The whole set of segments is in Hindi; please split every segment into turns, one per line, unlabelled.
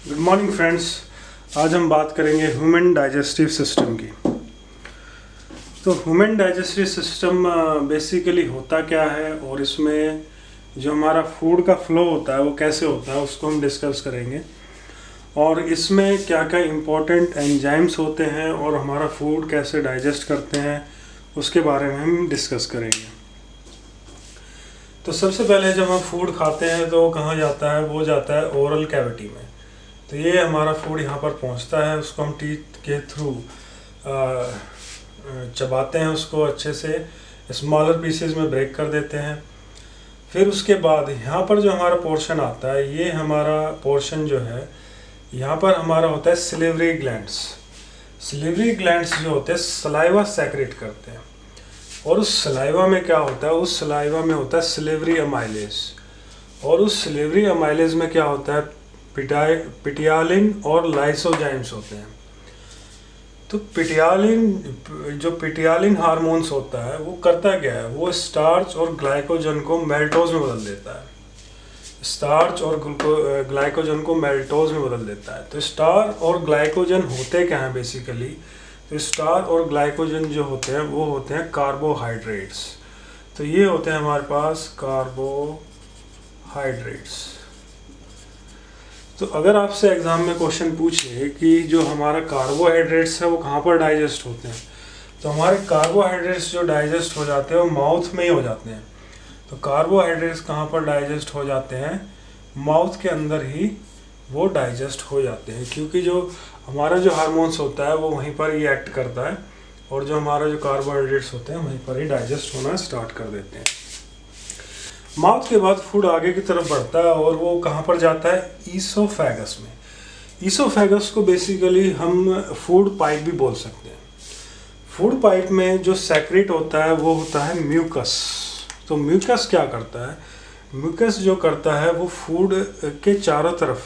Good morning friends. आज हम बात करेंगे ह्यूमन डाइजेस्टिव सिस्टम की। तो ह्यूमन डाइजेस्टिव सिस्टम बेसिकली होता क्या है और इसमें जो हमारा फूड का फ्लो होता है वो कैसे होता है उसको हम डिस्कस करेंगे, और इसमें क्या क्या इम्पोर्टेंट एंजाइम्स होते हैं और हमारा फूड कैसे डाइजेस्ट करते हैं उसके बारे में हम डिस्कस करेंगे। तो सबसे पहले जब हम फूड खाते हैं तो कहाँ जाता है, वो जाता है ओरल कैविटी में। तो ये हमारा फूड यहाँ पर पहुँचता है, उसको हम टीथ के थ्रू चबाते हैं, उसको अच्छे से स्मॉलर पीसेस में ब्रेक कर देते हैं। फिर उसके बाद यहाँ पर जो हमारा पोर्शन आता है, ये हमारा पोर्शन जो है यहाँ पर हमारा होता है सिलिवरी ग्लैंड्स। सिलिवरी ग्लैंड्स जो होते हैं सलाइवा सेक्रेट करते हैं, और उस सलाइवा में क्या होता है, उस सलाइवा में होता है सिलिवरी अमाइलेज, और उस सिलिवरी अमाइलेज में क्या होता है, पिटियालिन और लाइसोजाइम्स होते हैं। तो पिटियालिन हार्मोन्स होता है, वो करता क्या है, वो स्टार्च और ग्लाइकोजन को मेल्टोज में बदल देता है। स्टार्च और ग्लाइकोजन को मेल्टोज में बदल देता है। तो स्टार और ग्लाइकोजन होते क्या हैं बेसिकली, तो स्टार और ग्लाइकोजन जो होते हैं वो होते हैं कार्बोहाइड्रेट्स। तो ये होते हैं हमारे पास कार्बोहाइड्रेट्स। तो अगर आपसे एग्ज़ाम में क्वेश्चन पूछे कि जो हमारा कार्बोहाइड्रेट्स है वो कहाँ पर डाइजेस्ट होते हैं, तो हमारे कार्बोहाइड्रेट्स जो डाइजेस्ट हो जाते हैं वो माउथ में ही हो जाते हैं। तो कार्बोहाइड्रेट्स कहाँ पर डाइजेस्ट हो जाते हैं, माउथ के अंदर ही वो डाइजेस्ट हो जाते हैं, क्योंकि जो हमारा जो हार्मोन्स होता है वो वहीं पर ही एक्ट करता है, और जो हमारा जो कार्बोहाइड्रेट्स होते हैं वहीं पर ही डाइजेस्ट होना स्टार्ट कर देते हैं। माउथ के बाद फूड आगे की तरफ बढ़ता है और वो कहाँ पर जाता है, ईसोफेगस में। ईसोफेगस को बेसिकली हम फूड पाइप भी बोल सकते हैं। फूड पाइप में जो सेक्रेट होता है वो होता है म्यूकस। तो म्यूकस क्या करता है, म्यूकस जो करता है वो फूड के चारों तरफ,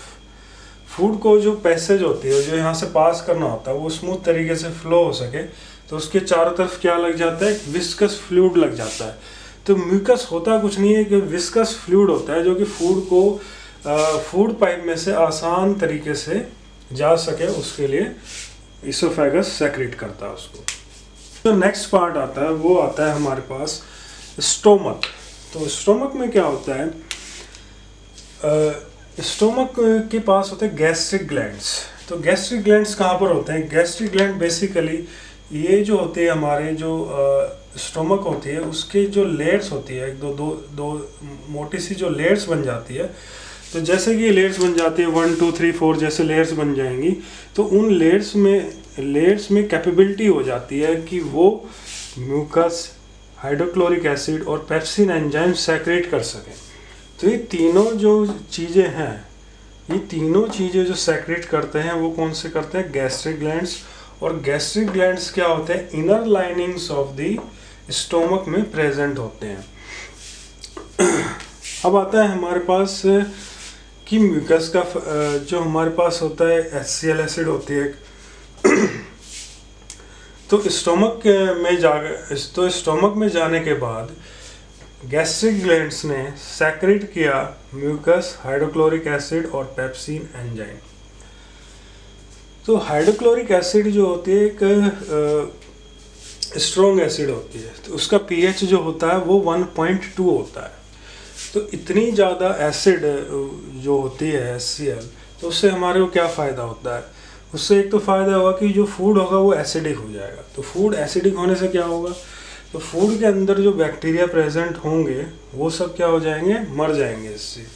फूड को जो पैसेज होती है जो यहाँ से पास करना होता है वो स्मूथ तरीके से फ्लो हो सके, तो उसके चारों तरफ क्या लग जाता है, विस्कस फ्लूइड लग जाता है। तो म्यूकस होता कुछ नहीं है कि विस्कस फ्लूइड होता है जो कि फूड को फूड पाइप में से आसान तरीके से जा सके, उसके लिए ईसोफेगस सेक्रेट करता है उसको। तो नेक्स्ट पार्ट आता है, वो आता है हमारे पास स्टोमक। तो स्टोमक में क्या होता है, स्टोमक के पास होते हैं गैस्ट्रिक ग्लैंड्स। तो गैस्ट्रिक ग्लैंड्स कहाँ पर होते हैं, गैस्ट्रिक ग्लैंड बेसिकली ये जो होते हैं हमारे जो स्टोमक होती है उसके जो लेयर्स होती है, दो मोटी सी जो लेयर्स बन जाती है। तो जैसे कि ये लेयर्स बन जाती है 1 2 3 4 जैसे लेयर्स बन जाएंगी, तो उन लेयर्स में कैपेबिलिटी हो जाती है कि वो म्यूकस, हाइड्रोक्लोरिक एसिड और पेप्सिन एंजाइम सेक्रेट कर सकें। तो ये तीनों जो चीज़ें हैं, ये तीनों चीज़ें जो सेक्रेट करते हैं वो कौन से करते हैं, गैस्ट्रिक ग्लैंड्स। और गैस्ट्रिक ग्लैंड्स क्या होते हैं, inner linings of the stomach में प्रेजेंट होते हैं। अब आता है हमारे पास कि म्यूकस का जो हमारे पास होता है HCl एसिड होती है तो स्टोमक में जाने के बाद गैस्ट्रिक ग्लैंड्स ने सेक्रेट किया म्यूकस, हाइड्रोक्लोरिक एसिड और पेप्सिन एंजाइम। तो हाइड्रोक्लोरिक एसिड जो होती है एक स्ट्रॉन्ग एसिड होती है, तो उसका pH जो होता है वो 1.2 होता है। तो इतनी ज़्यादा एसिड जो होती है HCl, तो उससे हमारे को क्या फ़ायदा होता है, उससे एक तो फ़ायदा होगा कि जो फूड होगा वो एसिडिक हो जाएगा। तो फूड एसिडिक होने से क्या होगा, तो फूड के अंदर जो बैक्टीरिया प्रेजेंट होंगे वो सब क्या हो जाएंगे, मर जाएंगे इससे।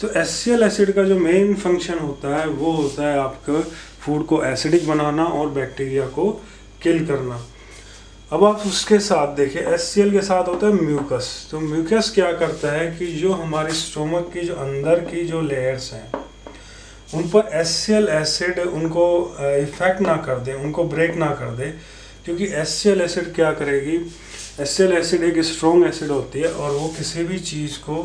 तो HCl एसिड का जो मेन फंक्शन होता है वो होता है आपका फूड को एसिडिक बनाना और बैक्टीरिया को किल करना। अब आप उसके साथ देखें, HCl के साथ होता है म्यूकस। तो म्यूकस क्या करता है कि जो हमारे स्टोमक की जो अंदर की जो लेयर्स हैं उन पर HCl एसिड उनको इफेक्ट ना कर दे, उनको ब्रेक ना कर दे, क्योंकि HCl एसिड क्या करेगी, HCl एसिड एक स्ट्रॉन्ग एसिड होती है और वो किसी भी चीज़ को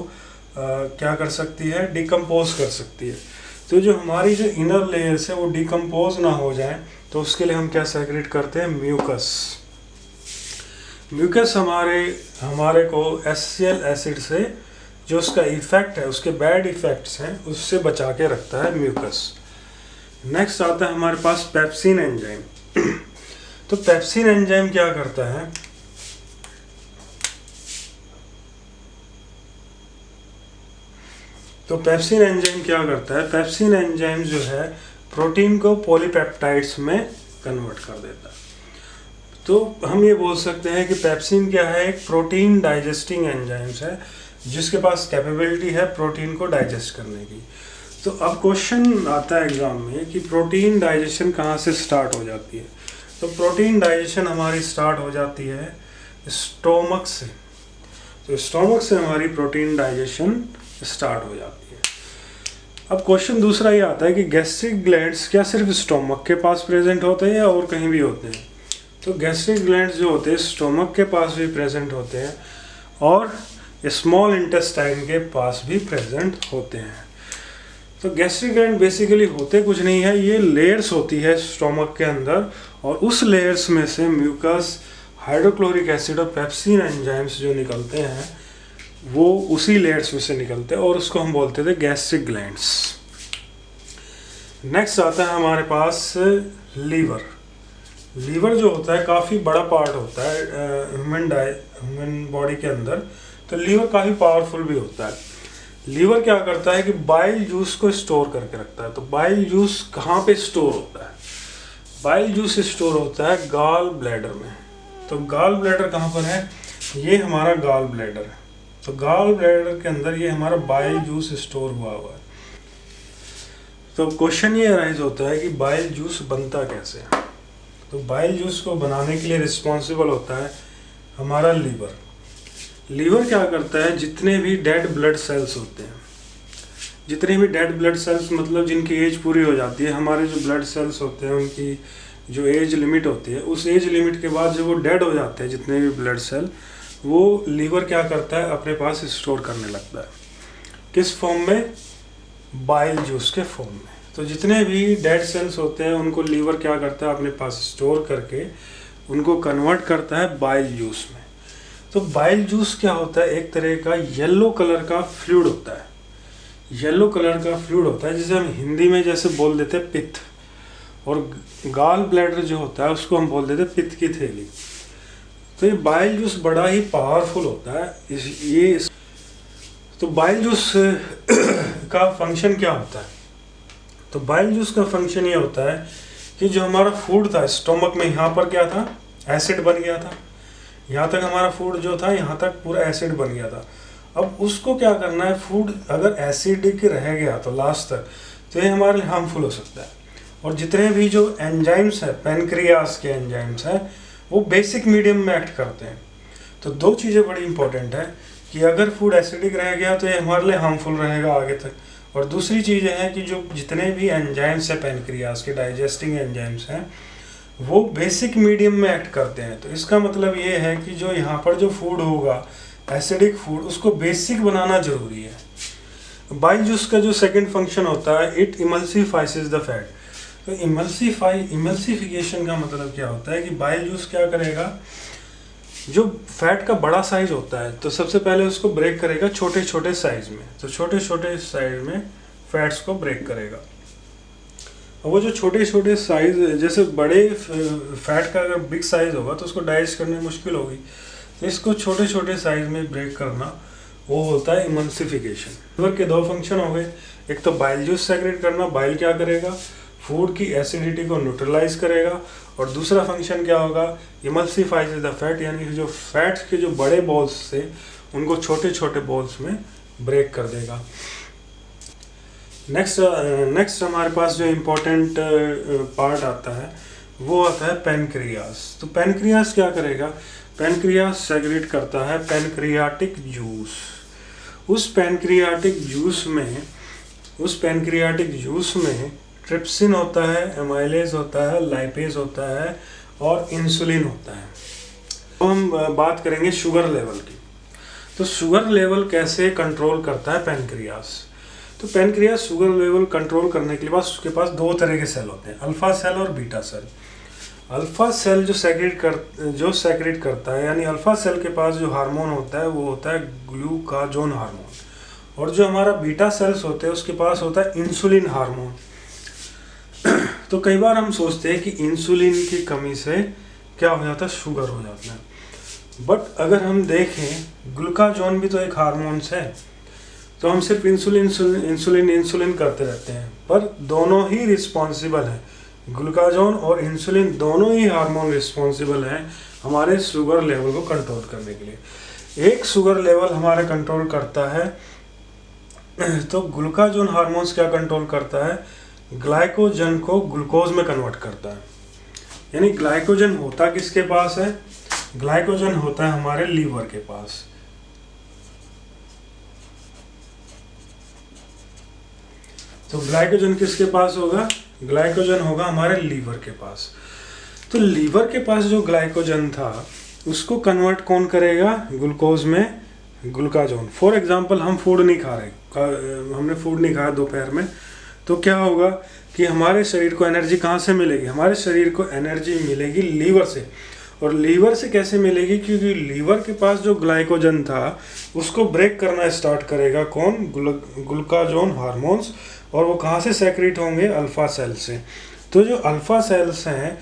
क्या कर सकती है, डिकम्पोज कर सकती है। तो जो हमारी जो इनर लेयर्स है वो डिकम्पोज ना हो जाए, तो उसके लिए हम क्या सेक्रेट करते हैं, म्यूकस। म्यूकस हमारे को HCl एसिड से जो उसका इफ़ेक्ट है, उसके बैड इफ़ेक्ट्स हैं, उससे बचा के रखता है म्यूकस। नेक्स्ट आता है हमारे पास पेप्सिन एंजाइम। तो पेप्सिन एंजाइम क्या करता है, पेप्सिन एंजाइम जो है प्रोटीन को पॉलीपेप्टाइड्स में कन्वर्ट कर देता है। तो हम ये बोल सकते हैं कि पेप्सिन क्या है, एक प्रोटीन डाइजेस्टिंग एंजाइम्स है जिसके पास कैपेबिलिटी है प्रोटीन को डाइजेस्ट करने की। तो अब क्वेश्चन आता है एग्जाम में कि प्रोटीन डाइजेशन कहाँ से स्टार्ट हो जाती है। तो प्रोटीन डाइजेशन हमारी स्टार्ट हो जाती है स्टोमक से। तो स्टोमक से हमारी प्रोटीन डाइजेशन स्टार्ट हो जाती है। अब क्वेश्चन दूसरा ये आता है कि गैस्ट्रिक ग्लैंड्स क्या सिर्फ स्टोमक के पास प्रेजेंट होते हैं या और कहीं भी होते हैं। तो गैस्ट्रिक ग्लैंड्स जो होते हैं स्टोमक के पास भी प्रेजेंट होते हैं और स्मॉल इंटेस्टाइन के पास भी प्रेजेंट होते हैं। तो गैस्ट्रिक ग्लैंड बेसिकली होते कुछ नहीं है, ये लेयर्स होती है स्टोमक के अंदर और उस लेयर्स में से म्यूकस, हाइड्रोक्लोरिक एसिड और पेप्सिन एंजाइम्स जो निकलते हैं वो उसी लेयर्स में से निकलते हैं और उसको हम बोलते थे गैस्ट्रिक ग्लैंड्स। नेक्स्ट आता है हमारे पास लीवर। लीवर जो होता है काफ़ी बड़ा पार्ट होता है ह्यूमन बॉडी के अंदर। तो लीवर काफ़ी पावरफुल भी होता है। लीवर क्या करता है कि बाइल जूस को स्टोर करके रखता है। तो बाइल जूस कहाँ पे स्टोर होता है, बाइल जूस स्टोर होता है गाल ब्लैडर में। तो गाल ब्लैडर कहाँ पर है, ये हमारा गाल ब्लैडर है। तो गाल ब्लैडर के अंदर ये हमारा बाइल जूस स्टोर हुआ है। तो क्वेश्चन ये अराइज होता है कि बाइल जूस बनता कैसे है। तो बाइल जूस को बनाने के लिए रिस्पॉन्सिबल होता है हमारा लीवर। लीवर क्या करता है, जितने भी डेड ब्लड सेल्स होते हैं, जितने भी डेड ब्लड सेल्स मतलब जिनकी एज पूरी हो जाती है, हमारे जो ब्लड सेल्स होते हैं उनकी जो एज लिमिट होती है, उस एज लिमिट के बाद जब वो डेड हो जाते हैं जितने भी ब्लड सेल, वो लीवर क्या करता है अपने पास स्टोर करने लगता है। किस फॉर्म में, बाइल जूस के फॉर्म में। तो जितने भी डेड सेल्स होते हैं उनको लीवर क्या करता है अपने पास स्टोर करके उनको कन्वर्ट करता है बाइल जूस में। तो बाइल जूस क्या होता है, एक तरह का येलो कलर का फ्लूइड होता है। येलो कलर का फ्लूइड होता है जिसे हम हिंदी में जैसे बोल देते हैं पित्त, और गाल ब्लैडर जो होता है उसको हम बोल देते हैं पित्त की थैली। तो ये बाइल जूस बड़ा ही पावरफुल होता है। तो बाइल जूस का फंक्शन क्या होता है, तो बाइल जूस का फंक्शन ये होता है कि जो हमारा फूड था स्टोमक में, यहाँ पर क्या था, एसिड बन गया था। यहाँ तक हमारा फूड जो था यहाँ तक पूरा एसिड बन गया था। अब उसको क्या करना है, फूड अगर एसिडिक रह गया तो लास्ट तक, तो ये हमारे लिए हार्मफुल हो सकता है। और जितने भी जो एंजाइम्स हैं, पैनक्रियास के एंजाइम्स हैं, वो बेसिक मीडियम में एक्ट करते हैं। तो दो चीज़ें बड़ी इंपॉर्टेंट है कि अगर फूड एसिडिक रह गया तो ये हमारे लिए हार्मफुल रहेगा आगे तक। और दूसरी चीज़ है कि जो जितने भी एंजाइम्स हैं पैनक्रियास के, डाइजेस्टिंग एंजाइम्स हैं, वो बेसिक मीडियम में एक्ट करते हैं। तो इसका मतलब ये है कि जो यहाँ पर जो फूड होगा एसिडिक फूड, उसको बेसिक बनाना जरूरी है। बाइल जूस का जो सेकंड फंक्शन होता है, इट इमल्सिफाइज द फैट। तो इमल्सिफिकेशन का मतलब क्या होता है कि बाइल जूस क्या करेगा, जो फैट का बड़ा साइज होता है तो सबसे पहले उसको ब्रेक करेगा छोटे छोटे साइज में। तो छोटे छोटे साइज में फैट्स को ब्रेक करेगा। और वो जो छोटे छोटे साइज, जैसे बड़े फैट का अगर बिग साइज होगा तो उसको डाइजेस्ट करने में मुश्किल होगी, तो इसको छोटे छोटे साइज में ब्रेक करना वो होता है इमल्सिफिकेशन। लीवर के दो फंक्शन हो गए, एक तो बाइल जूस सेक्रेट करना, बाइल क्या करेगा, फूड की एसिडिटी को न्यूट्रलाइज करेगा, और दूसरा फंक्शन क्या होगा, इमल्सिफाइज द फैट, यानी कि जो फैट्स के जो बड़े बॉल्स थे उनको छोटे छोटे बॉल्स में ब्रेक कर देगा। नेक्स्ट हमारे पास जो इम्पोर्टेंट पार्ट आता है वो आता है पैनक्रियास। तो पैनक्रियास क्या करेगा, पैनक्रियास सेक्रेट करता है पैनक्रियाटिक जूस। उस पैनक्रियाटिक जूस में ट्रिप्सिन होता है, एमाइलेज होता है, लाइपेज होता है और इंसुलिन होता है। तो हम बात करेंगे शुगर लेवल की। तो शुगर लेवल कैसे कंट्रोल करता है पैनक्रियास। तो पैनक्रियास शुगर लेवल कंट्रोल करने के लिए उसके पास दो तरह के सेल होते हैं, अल्फा सेल और बीटा सेल। अल्फा सेल जो सेक्रेट करता है, यानी अल्फा सेल के पास जो हार्मोन होता है वो होता है ग्लूकागोन हार्मोन, और जो हमारा बीटा सेल्स होते हैं उसके पास होता है इंसुलिन हार्मोन। तो कई बार हम सोचते हैं कि इंसुलिन की कमी से क्या हो जाता है, शुगर हो जाता है। बट अगर हम देखें ग्लूकाजोन भी तो एक हार्मोन्स है, तो हम सिर्फ इंसुलिन इंसुलिन इंसुलिन करते रहते हैं, पर दोनों ही रिस्पॉन्सिबल हैं। ग्लूकाजोन और इंसुलिन दोनों ही हार्मोन रिस्पॉन्सिबल हैं हमारे शुगर लेवल को कंट्रोल करने के लिए। एक शुगर लेवल हमारा कंट्रोल करता है, तो ग्लूकाजोन हार्मोन्स क्या कंट्रोल करता है, ग्लाइकोजन को ग्लूकोज में कन्वर्ट करता है। यानी ग्लाइकोजन होता किसके पास है, ग्लाइकोजन होता है हमारे लीवर के पास। तो ग्लाइकोजन किसके पास होगा, ग्लाइकोजन होगा हमारे लीवर के पास। तो लीवर के पास जो ग्लाइकोजन था उसको कन्वर्ट कौन करेगा, ग्लूकोज में ग्लूकाजोन। फॉर एग्जांपल हम फूड नहीं खा रहे, हमने फूड नहीं खाया दोपहर में, तो क्या होगा कि हमारे शरीर को एनर्जी कहाँ से मिलेगी, हमारे शरीर को एनर्जी मिलेगी लीवर से। और लीवर से कैसे मिलेगी, क्योंकि लीवर के पास जो ग्लाइकोजन था उसको ब्रेक करना स्टार्ट करेगा कौन, ग्लूकाजोन हार्मोन्स। और वो कहाँ से सेक्रेट होंगे, अल्फा सेल से। तो जो अल्फा सेल्स हैं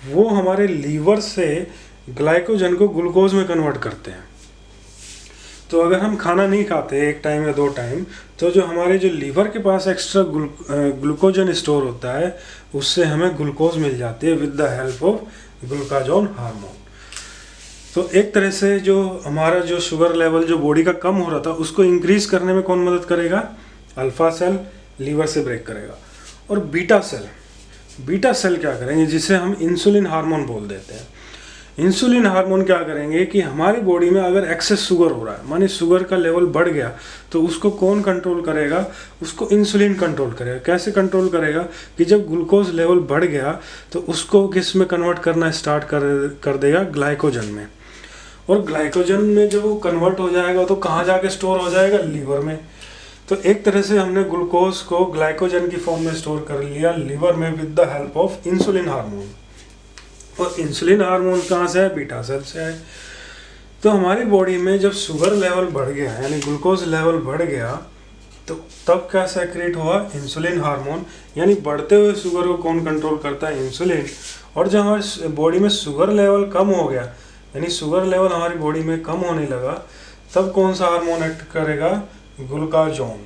वो हमारे लीवर से ग्लाइकोजन को ग्लूकोज में कन्वर्ट करते हैं। तो अगर हम खाना नहीं खाते एक टाइम या 2 टाइम, तो जो हमारे जो लीवर के पास एक्स्ट्रा ग्लूकोजन स्टोर होता है उससे हमें ग्लूकोज मिल जाती है with the help of glucagon hormone. तो एक तरह से जो हमारा जो शुगर लेवल जो बॉडी का कम हो रहा था उसको इंक्रीज करने में कौन मदद करेगा, अल्फा सेल लीवर से ब्रेक करेगा। और बीटा सेल क्या करेंगे, जिसे हम इंसुलिन हार्मोन बोल देते हैं। इंसुलिन हार्मोन क्या करेंगे कि हमारी बॉडी में अगर एक्सेस शुगर हो रहा है, माने शुगर का लेवल बढ़ गया, तो उसको कौन कंट्रोल करेगा, उसको इंसुलिन कंट्रोल करेगा। कैसे कंट्रोल करेगा कि जब ग्लूकोज लेवल बढ़ गया तो उसको किस में कन्वर्ट करना स्टार्ट कर देगा, ग्लाइकोजन में। और ग्लाइकोजन में जब वो कन्वर्ट हो जाएगा तो कहाँ जाके स्टोर हो जाएगा, लीवर में। तो एक तरह से हमने ग्लूकोज को ग्लाइकोजन की फॉर्म में स्टोर कर लिया लीवर में with the help of insulin hormone. और इंसुलिन हार्मोन कहाँ से है, बीटा सेल से है। तो हमारी बॉडी में जब शुगर लेवल बढ़ गया यानी ग्लूकोज लेवल बढ़ गया, तो तब क्या सेक्रेट हुआ, इंसुलिन हार्मोन। यानी बढ़ते हुए शुगर को कौन कंट्रोल करता है, इंसुलिन। और जब हमारी बॉडी में शुगर लेवल कम हो गया, यानी शुगर लेवल हमारी बॉडी में कम होने लगा, तब कौन सा हार्मोन एक्ट करेगा, ग्लूकाजोन।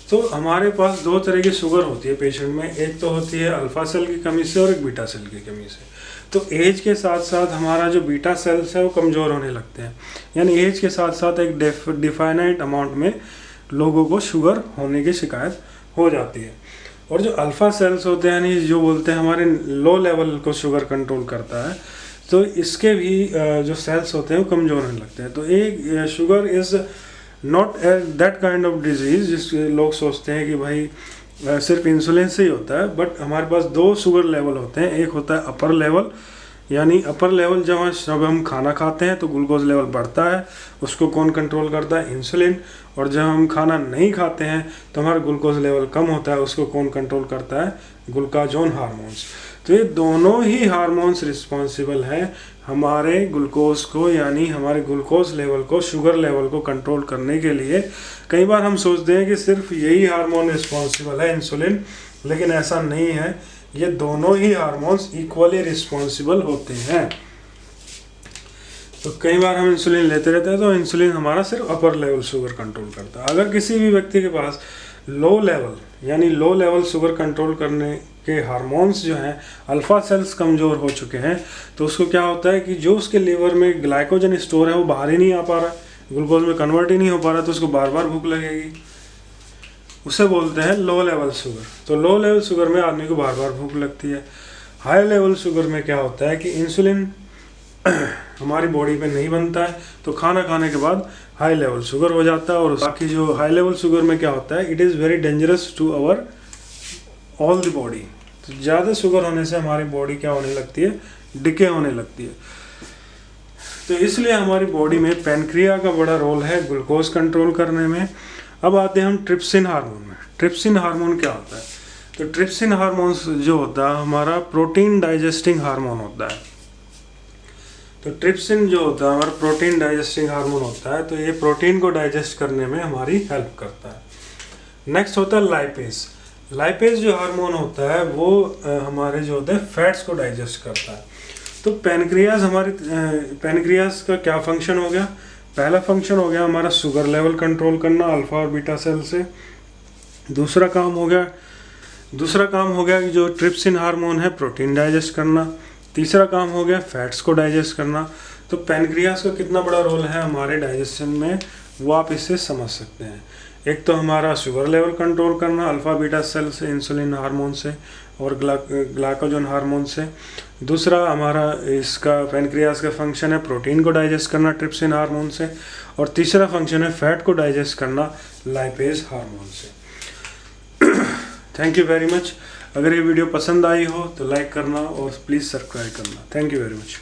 तो हमारे पास 2 तरह की शुगर होती है पेशेंट में, एक तो होती है अल्फा सेल की कमी से और एक बीटा सेल की कमी से। तो एज के साथ साथ हमारा जो बीटा सेल्स है वो कमज़ोर होने लगते हैं। यानी एज के साथ साथ एक डिफाइनाइट अमाउंट में लोगों को शुगर होने की शिकायत हो जाती है। और जो अल्फा सेल्स होते हैं, यानी जो बोलते हैं हमारे लो लेवल को शुगर कंट्रोल करता है, तो इसके भी जो सेल्स होते हैं वो कमज़ोर होने लगते हैं। तो एक sugar is not that kind of disease जिसके लोग सोचते हैं कि भाई सिर्फ इंसुलिन से ही होता है। बट हमारे पास 2 शुगर लेवल होते हैं, एक होता है अपर लेवल, यानी अपर लेवल जब हम खाना खाते हैं तो ग्लूकोज लेवल बढ़ता है, उसको कौन कंट्रोल करता है, इंसुलिन। और जब हम खाना नहीं खाते हैं तो हमारा ग्लूकोज लेवल कम होता है, उसको कौन कंट्रोल करता है, ग्लूकाजोन हार्मोन्स। तो ये दोनों ही हार्मोन्स रिस्पॉन्सिबल हैं हमारे ग्लूकोज को, यानी हमारे ग्लूकोज लेवल को, शुगर लेवल को कंट्रोल करने के लिए। कई बार हम सोचते हैं कि सिर्फ यही हार्मोन रिस्पॉन्सिबल है, इंसुलिन, लेकिन ऐसा नहीं है। ये दोनों ही हार्मोन्स इक्वली रिस्पॉन्सिबल होते हैं। तो कई बार हम इंसुलिन लेते रहते हैं, तो इंसुलिन हमारा सिर्फ अपर लेवल शुगर कंट्रोल करता है। अगर किसी भी व्यक्ति के पास लो लेवल यानी लो लेवल शुगर कंट्रोल करने के हार्मोन्स जो हैं, अल्फा सेल्स कमज़ोर हो चुके हैं, तो उसको क्या होता है कि जो उसके लीवर में ग्लाइकोजन स्टोर है वो बाहर ही नहीं आ पा रहा, ग्लूकोज में कन्वर्ट ही नहीं हो पा रहा, तो उसको बार बार भूख लगेगी। उसे बोलते हैं लो लेवल शुगर। तो लो लेवल शुगर में आदमी को बार बार भूख लगती है। हाई लेवल शुगर में क्या होता है कि इंसुलिन हमारी बॉडी पे नहीं बनता है, तो खाना खाने के बाद हाई लेवल शुगर हो जाता है। और बाकी जो हाई लेवल शुगर में क्या होता है, it is very dangerous to our all the body. तो ज़्यादा शुगर होने से हमारी बॉडी क्या होने लगती है, डिके होने लगती है। तो इसलिए हमारी बॉडी में पैनक्रिया का बड़ा रोल है ग्लूकोज कंट्रोल करने में। अब आते हैं हम ट्रिप्सिन हार्मोन में। ट्रिप्सिन हार्मोन क्या होता है, तो ट्रिप्सिन हार्मोन जो होता है हमारा प्रोटीन डाइजेस्टिंग हार्मोन होता है। तो ट्रिप्सिन जो होता है हमारा प्रोटीन डाइजेस्टिंग हार्मोन होता है, तो ये प्रोटीन को डाइजेस्ट करने में हमारी हेल्प करता है। नेक्स्ट होता है लाइपेज। लाइपेज जो हार्मोन होता है वो हमारे जो होते हैं फैट्स को डाइजेस्ट करता है। तो पैनक्रियाज हमारे पैनक्रियाज का क्या फंक्शन हो गया? पहला फंक्शन हो गया हमारा शुगर लेवल कंट्रोल करना अल्फा और बीटा सेल से। दूसरा काम हो गया कि जो ट्रिप्सिन हार्मोन है प्रोटीन डाइजेस्ट करना। तीसरा काम हो गया फैट्स को डाइजेस्ट करना। तो पैनक्रियाज का कितना बड़ा रोल है हमारे डाइजेशन में वो आप इससे समझ सकते हैं। एक तो हमारा शुगर लेवल कंट्रोल करना अल्फा बीटा सेल से, इंसुलिन हार्मोन से और ग्लाइकोजन हार्मोन से। दूसरा हमारा इसका पैनक्रियाज का फंक्शन है प्रोटीन को डाइजेस्ट करना ट्रिप्सिन हार्मोन से। और तीसरा फंक्शन है फैट को डाइजेस्ट करना लाइपेज हार्मोन से। Thank you very much. अगर ये वीडियो पसंद आई हो तो लाइक करना और प्लीज़ सब्सक्राइब करना। Thank you very much.